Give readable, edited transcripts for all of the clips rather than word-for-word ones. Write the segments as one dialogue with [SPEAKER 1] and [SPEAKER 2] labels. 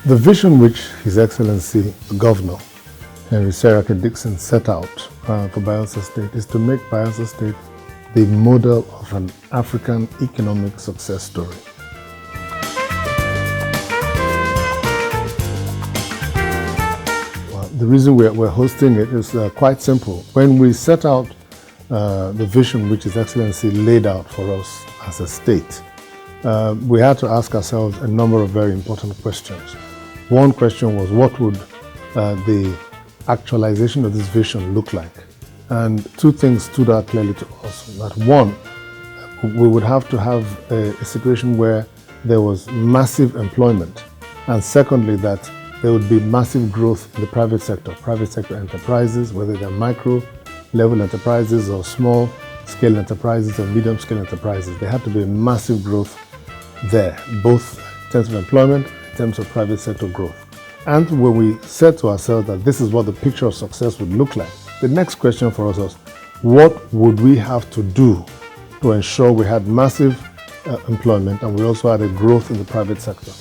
[SPEAKER 1] The vision which His Excellency, the Governor, Henry Serake Dixon set out for Bayelsa State is to make Bayelsa State the model of an African economic success story. Well, the reason we're hosting it is quite simple. When we set out the vision which His Excellency laid out for us as a state, we had to ask ourselves a number of very important questions. One question was, what would the actualization of this vision look like? And two things stood out clearly to us. That one, we would have to have a situation where there was massive employment. And secondly, that there would be massive growth in the private sector enterprises, whether they're micro level enterprises or small scale enterprises or medium scale enterprises. There had to be a massive growth there, both in terms of employment, in terms of private sector growth. And when we said to ourselves that this is what the picture of success would look like, the next question for us was, what would we have to do to ensure we had massive employment and we also had a growth in the private sector?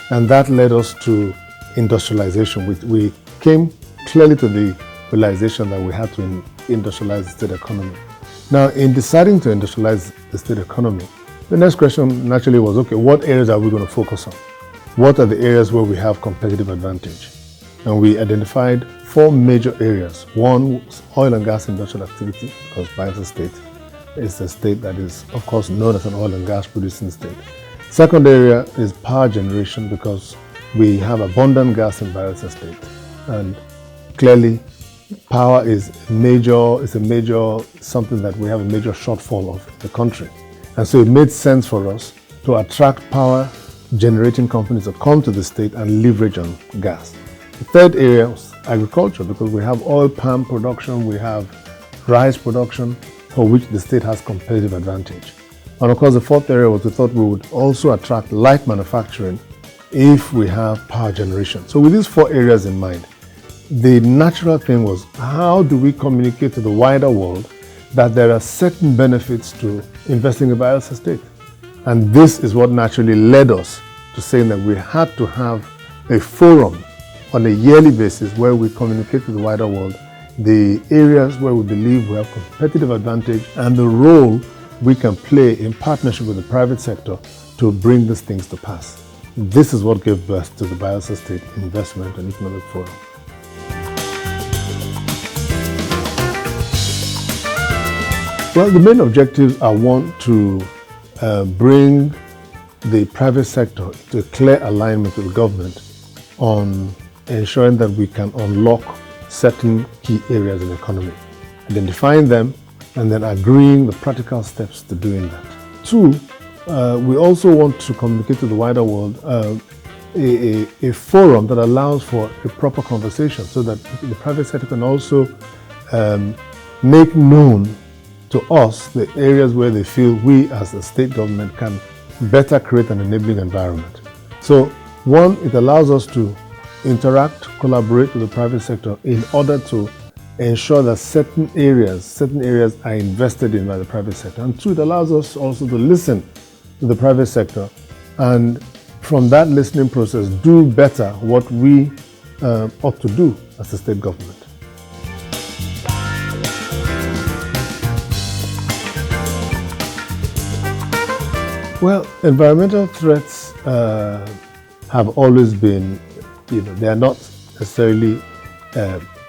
[SPEAKER 1] And that led us to industrialization. We came clearly to the realization that we had to industrialize the state economy. Now, in deciding to industrialize the state economy, the next question naturally was, okay, what areas are we going to focus on? What are the areas where we have competitive advantage? And we identified four major areas. One was oil and gas industrial activity, because Bayelsa State is a state that is, of course, known as an oil and gas producing state. Second area is power generation, because we have abundant gas in Bayelsa State. And clearly, power is something that we have a major shortfall of in the country. And so it made sense for us to attract power generating companies to come to the state and leverage on gas. The third area was agriculture, because we have oil palm production, we have rice production, for which the state has competitive advantage. And of course, the fourth area was we thought we would also attract light manufacturing if we have power generation. So with these four areas in mind, the natural thing was, how do we communicate to the wider world that there are certain benefits to investing in Bayelsa State? And this is what naturally led us to saying that we had to have a forum on a yearly basis where we communicate to the wider world the areas where we believe we have competitive advantage and the role we can play in partnership with the private sector to bring these things to pass. This is what gave birth to the Bayelsa State Investment and Economic Forum. Well, the main objectives are, one, to bring the private sector to clear alignment with the government on ensuring that we can unlock certain key areas in the economy, identifying them, and then agreeing the practical steps to doing that. Two, we also want to communicate to the wider world a forum that allows for a proper conversation so that the private sector can also make known to us the areas where they feel we as a state government can better create an enabling environment. So one, it allows us to interact, collaborate with the private sector in order to ensure that certain areas are invested in by the private sector. And two, it allows us also to listen to the private sector and from that listening process do better what we ought to do as a state government. Well, environmental threats have always been, they are not necessarily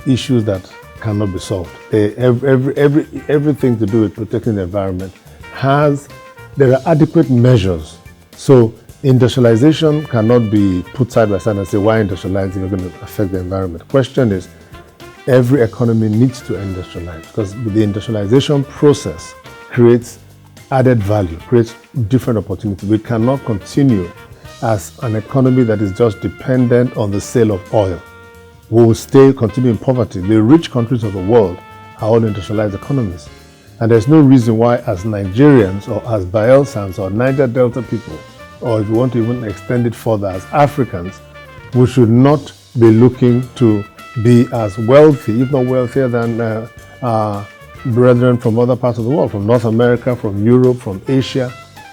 [SPEAKER 1] issues that cannot be solved. Everything to do with protecting the environment there are adequate measures. So industrialization cannot be put side by side and say, why industrialize if you're going to affect the environment? The question is, every economy needs to industrialize, because the industrialization process creates added value, creates different opportunities. We cannot continue as an economy that is just dependent on the sale of oil. We will continue in poverty. The rich countries of the world are all industrialized economies. And there's no reason why, as Nigerians or as Bayelsans or Niger Delta people, or if you want to even extend it further, as Africans, we should not be looking to be as wealthy, if not wealthier than our brethren from other parts of the world, from North America, from Europe, from Asia.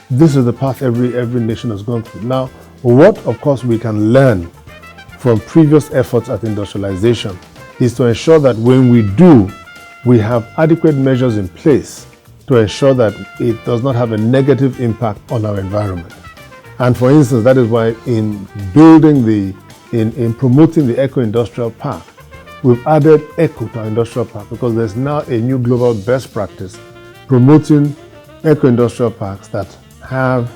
[SPEAKER 1] This is the path every nation has gone through. Now, what, of course, we can learn from previous efforts at industrialization is to ensure that when we do, we have adequate measures in place to ensure that it does not have a negative impact on our environment. And for instance, that is why in promoting the eco-industrial park, we've added eco to our industrial park, because there's now a new global best practice promoting eco-industrial parks that have,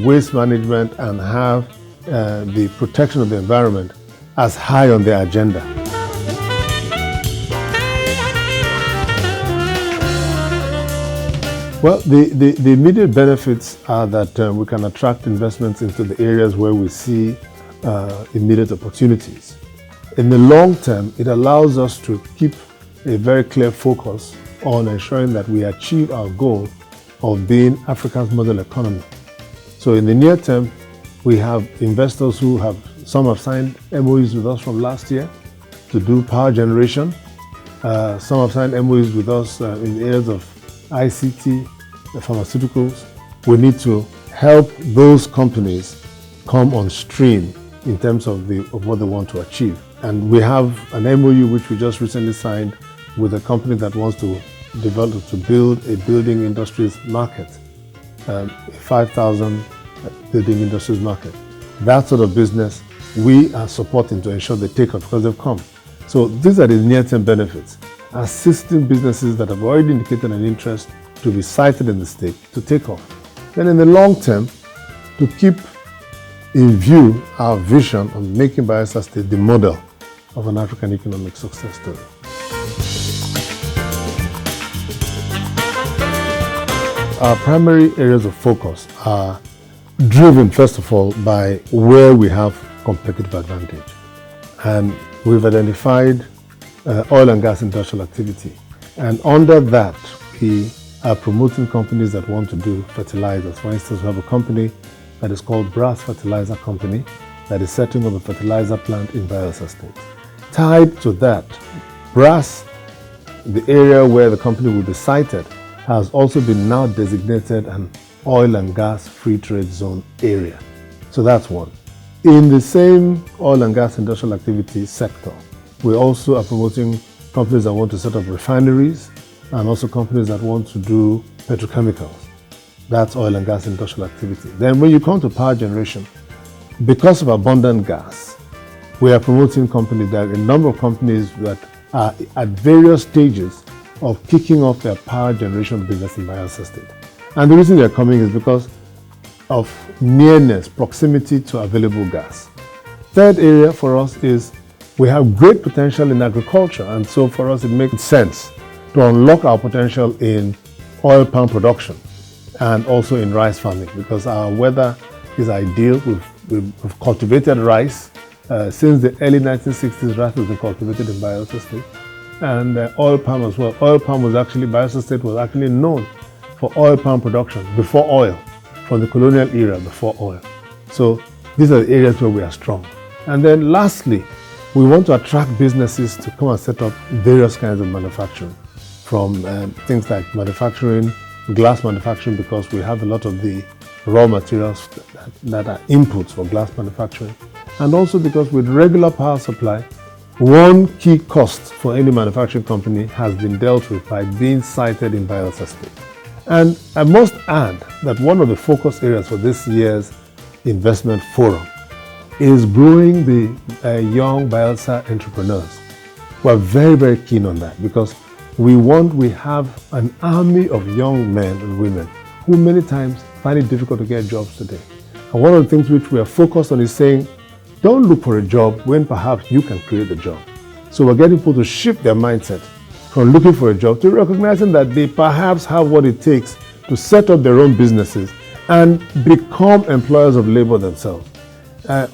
[SPEAKER 1] waste management and have the protection of the environment as high on their agenda. Well, the immediate benefits are that we can attract investments into the areas where we see immediate opportunities. In the long term, it allows us to keep a very clear focus on ensuring that we achieve our goal of being Africa's model economy. So in the near term, we have investors some have signed MOUs with us from last year to do power generation. Some have signed MOUs with us in the areas of ICT, the pharmaceuticals. We need to help those companies come on stream in terms of what they want to achieve. And we have an MOU which we just recently signed with a company that wants to build a building industries market, a 5,000 building industries market. That sort of business we are supporting to ensure they take off, because they've come. So these are the near-term benefits, assisting businesses that have already indicated an interest to be sited in the state to take off. Then in the long term, to keep in view our vision of making Bayelsa State the model of an African economic success story. Our primary areas of focus are driven, first of all, by where we have competitive advantage. And we've identified oil and gas industrial activity. And under that, we are promoting companies that want to do fertilizers. For instance, we have a company that is called Brass Fertilizer Company that is setting up a fertilizer plant in Bayelsa State. Tied to that, Brass, the area where the company will be sited, has also been now designated an oil and gas free trade zone area. So that's one. In the same oil and gas industrial activity sector, we also are promoting companies that want to set up refineries and also companies that want to do petrochemicals. That's oil and gas industrial activity. Then when you come to power generation, because of abundant gas, we are promoting companies. There are a number of companies that are at various stages of kicking off their power generation business in Bayelsa State. And the reason they're coming is because of nearness, proximity to available gas. Third area for us is we have great potential in agriculture, and so for us it makes sense to unlock our potential in oil palm production and also in rice farming, because our weather is ideal. We've cultivated rice since the early 1960s. Rice has been cultivated in Bayelsa State, and oil palm as well. Bayelsa State was actually known for oil palm production before oil, from the colonial era before oil. So these are the areas where we are strong. And then lastly, we want to attract businesses to come and set up various kinds of manufacturing, from things like manufacturing, glass manufacturing, because we have a lot of the raw materials that are inputs for glass manufacturing. And also because with regular power supply, one key cost for any manufacturing company has been dealt with by being sited in Bayelsa State. And I must add that one of the focus areas for this year's investment forum is growing the young Bayelsa entrepreneurs. We're very, very keen on that, because we have an army of young men and women who many times find it difficult to get jobs today. And one of the things which we are focused on is saying, don't look for a job when perhaps you can create the job. So we're getting people to shift their mindset from looking for a job to recognizing that they perhaps have what it takes to set up their own businesses and become employers of labor themselves.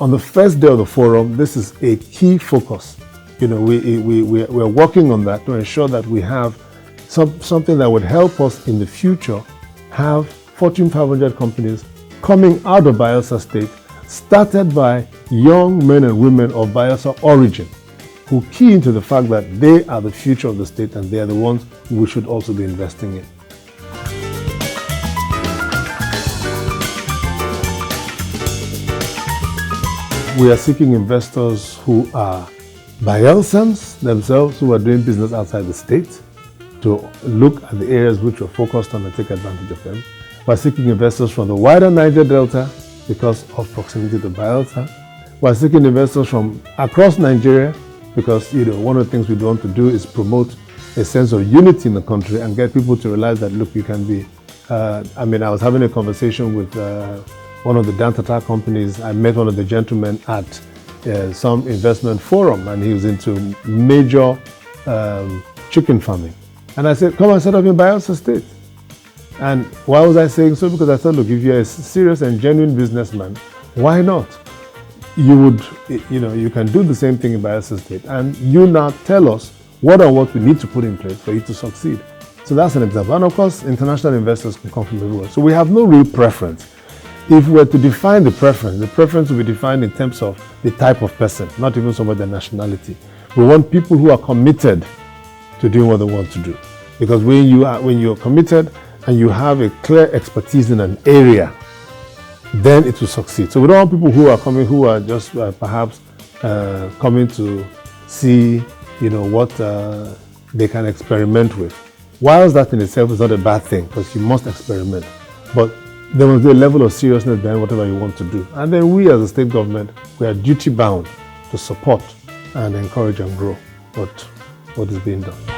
[SPEAKER 1] On the first day of the forum, this is a key focus. We're working on that to ensure that we have something that would help us in the future have Fortune 500 companies coming out of Bayelsa State, started by young men and women of Bayelsa origin, who key into the fact that they are the future of the state and they are the ones we should also be investing in. We are seeking investors who are Bayelsans themselves, who are doing business outside the state, to look at the areas which we're focused on and take advantage of them. We're seeking investors from the wider Niger Delta because of proximity to Bayelsa. We're seeking investors from across Nigeria because one of the things we want to do is promote a sense of unity in the country and get people to realize that, look, you can be, I was having a conversation with one of the Dantata companies. I met one of the gentlemen at some investment forum, and he was into major chicken farming. And I said, come and set up in Bayelsa State. And why was I saying so? Because I thought, look, if you're a serious and genuine businessman, why not? You can do the same thing in Bayelsa State, and you now tell us what we need to put in place for you to succeed. So that's an example. And of course, international investors can come from everywhere. So we have no real preference. If we were to define the preference will be defined in terms of the type of person, not even so much their nationality. We want people who are committed to doing what they want to do. Because when you're committed and you have a clear expertise in an area, then it will succeed. So we don't want people who are just perhaps coming to see what they can experiment with. Whilst that in itself is not a bad thing, because you must experiment, but there must be a level of seriousness behind whatever you want to do. And then we as a state government, we are duty bound to support and encourage and grow what is being done.